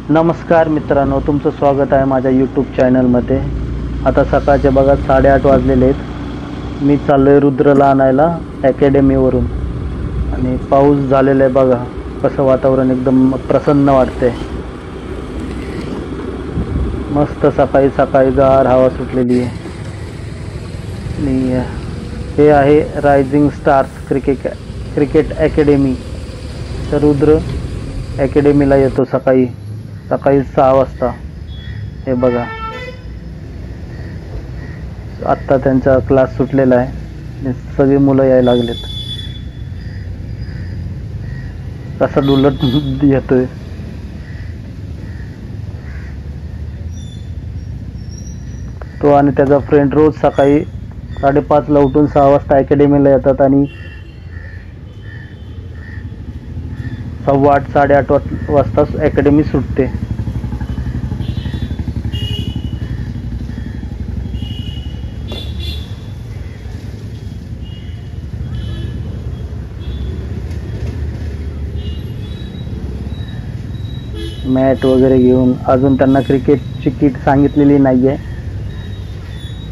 नमस्कार मित्रांनो, तुमचं स्वागत आहे माझ्या यूट्यूब चॅनलमध्ये। आता सकाळचे बघा 8:30 वाजलेले आहेत। मी चाललोय रुद्रला आणायला अकॅडमीवरून आणि पाऊस झालेला आहे बघा। कसं वातावरण एकदम प्रसन्न वाटते। मस्त सकाळी सकाळी गार हवा सुटलेली आहे। आणि हे आहे रायझिंग स्टार्स क्रिकेट अकॅडमी। तर रुद्र अकॅडमीला येतो सकाळी 6 वाजता। हे बघा, आत्ता त्यांचा क्लास सुटलेला आहे। सगळी मुलं यायला लागलेत। कसा डुलत येतोय। तो आणि त्याचा फ्रेंड रोज सकाळी 5:30 ला उठून 6 वाजता अकॅडमीला येतात आणि 8:15 8:30 वाजता अकॅडमी सुटते। मॅट वगैरे घेऊन अजून त्यांना क्रिकेटची किट सांगितलेली नाही आहे।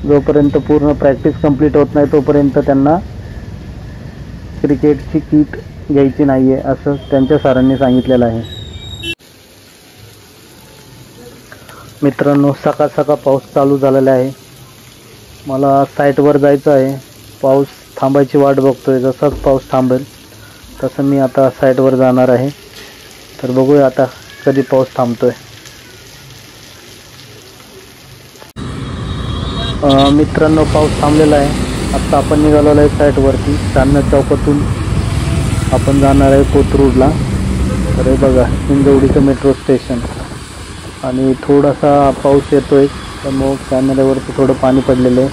जोपर्यंत पूर्ण प्रॅक्टिस कंप्लीट होत नाही तोपर्यंत त्यांना क्रिकेटची किट घ्यायची नाही आहे असं त्यांच्या सरांनी सांगितलेलं आहे। मित्रांनो, सकाळ सकाळ पाऊस चालू झालेला आहे। मला साईटवर जायचं आहे। पाऊस थांबायची वाट बघतोय। जसाच पाऊस थांबेल तसं मी आता साईटवर जाणार आहे। तर बघूया आता कधी पाऊस थांबतोय। मित्रांनो, पाऊस थांबलेला आहे। आता आपण निघालेलो आहे साईटवरती। चांदणे चौकातून आपण जाणार आहे कोथरूडला। तर हे बघा, हिंजवडीचं मेट्रो स्टेशन आणि थोडासा पाऊस येतोय त्यामुळे कॅमेऱ्यावरती थोडं पाणी पडलेलं आहे।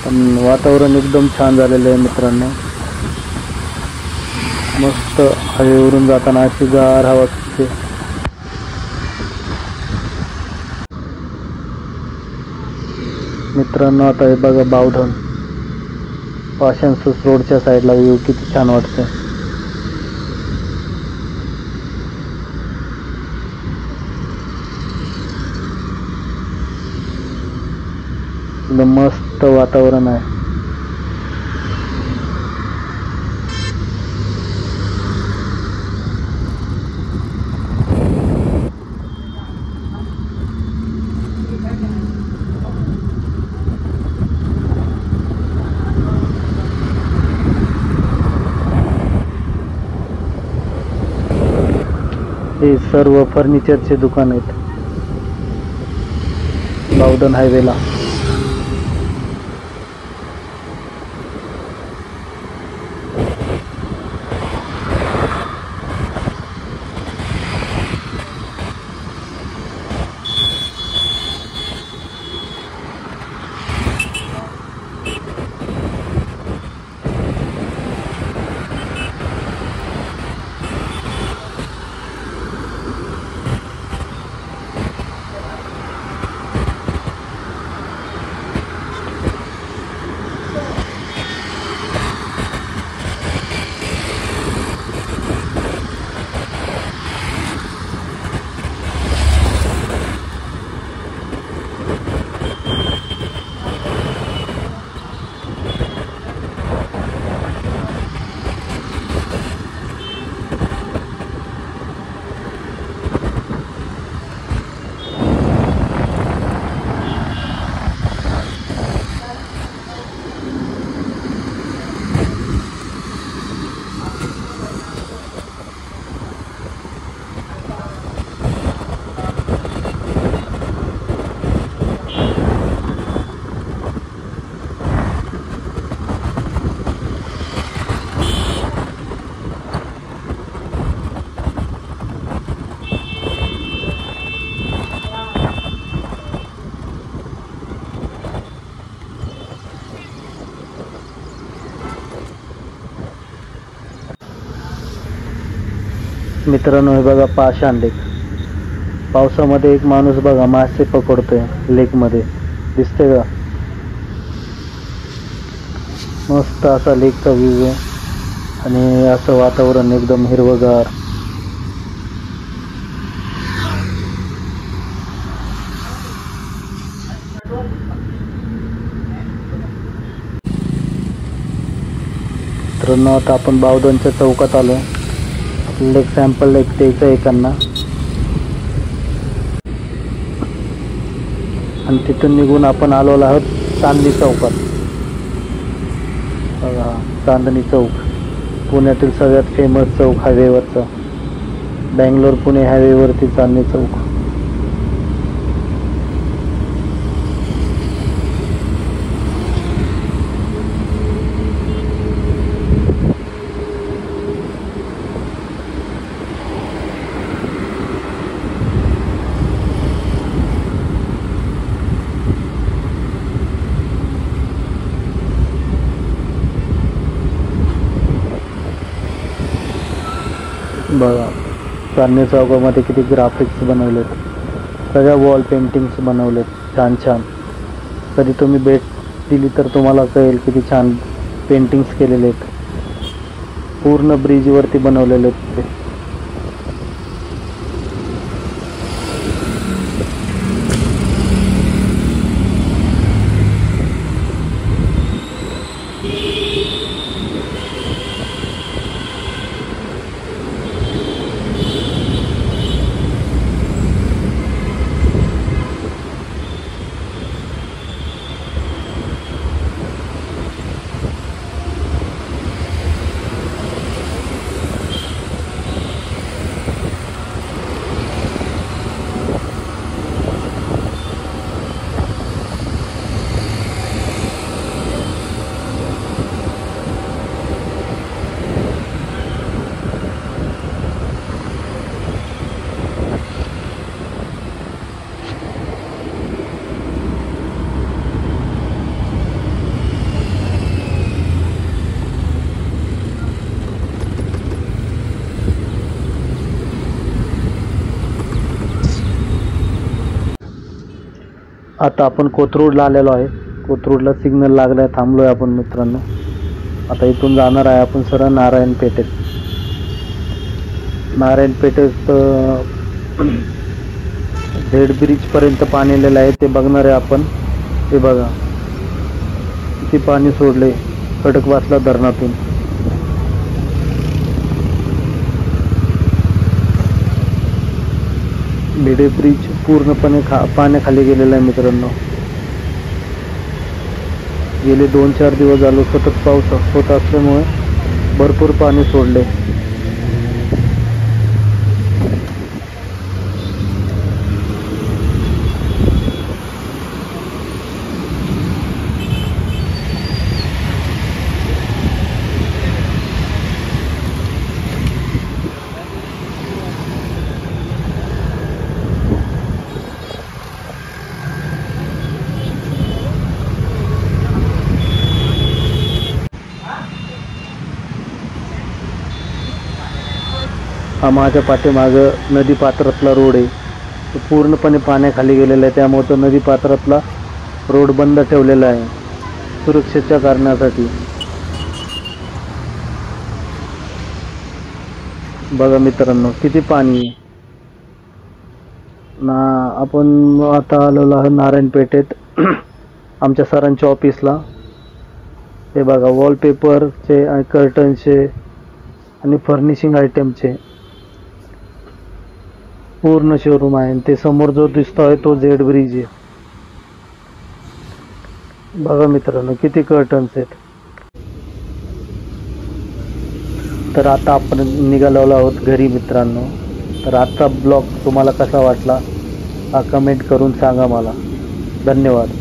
पण वातावरण एकदम छान झालेलं आहे मित्रांनो। मस्त हायवेवरून जाताना अशी गार हवा सुटते। मित्रांनो, आता हे बघा बावधन पाषाणसूस रोडच्या साईडला व्ह्यू किती छान वाटते। एकदम मस्त वातावरण आहे। हे सर्व फर्निचरचे दुकान आहेत बावधन हायवेला। मित्रांनो, हे बघा पाषाण लेक। पावसामध्ये एक माणूस बघा मासे पकडतोय लेक मध्ये, दिसते का? मस्त असा लेकचा व्ह्यू आहे आणि असं वातावरण एकदम हिरवगार। मित्रांनो, आता आपण बावधनच्या चौकात आलो. आपल्याला एक सॅम्पल द्यायचं आहे एकांना, आणि तिथून निघून आपण आलेलो आहोत चांदणी चौकात. बघा, चांदणी चौक पुण्यातील सगळ्यात फेमस चौक हायवेवरचा. बँगलोर पुणे हायवेवरती चांदणी चौक. बघा, चांदणी चौकामध्ये किती ग्राफिक्स बनवलेत, सगळ्या वॉल पेंटिंग्स बनवलेत छान छान. कधी तुम्ही भेट दिली तर तुम्हाला कळेल किती छान पेंटिंग्स केलेले आहेत. पूर्ण ब्रिजवरती बनवलेले आहेत ते. आता आपण कोथरूडला आलेलो आहे. कोथरूडला सिग्नल लागलाय, थांबलोय आपण मित्रांनो. आता इथून जाणार आहे आपण सरळ नारायणपेठेत. नारायणपेठेत झेड ब्रिज पर्यंत पाणी आलेलं आहे, ते बघणार आहे आपण. ते बघा किती पाणी सोडले खडकवासला धरणातून. भिडे ब्रिज पूर्णपणे पाण्याखाली गेलेला आहे मित्रांनो. गेले 2-4 दिवस झालो सतत पाऊस होत असल्यामुळे भरपूर पाणी सोडले. हा माझ्या पाठीमागं नदी पात्रातला रोड आहे, तो पूर्णपणे पाण्याखाली गेलेला आहे. त्यामुळे तो नदी पात्रातला रोड बंद ठेवलेला आहे सुरक्षेच्या कारणासाठी. बघा मित्रांनो किती पाणी आहे ना. आपण आता आलेलो आहे नारायणपेठेत आमच्या सरांच्या ऑफिसला. हे बघा, वॉलपेपरचे, कर्टनचे आणि फर्निशिंग आयटमचे पूर्ण शोरूम आहे. ते समोर जो दिसतोय तो झेड ब्रिज आहे. बघा मित्रांनो किती कर्टन्स आहेत. तर आता आपण निघालेलो आहोत घरी मित्रांनो. तर आजचा ब्लॉग तुम्हाला कसा वाटला हा कमेंट करून सांगा मला. धन्यवाद.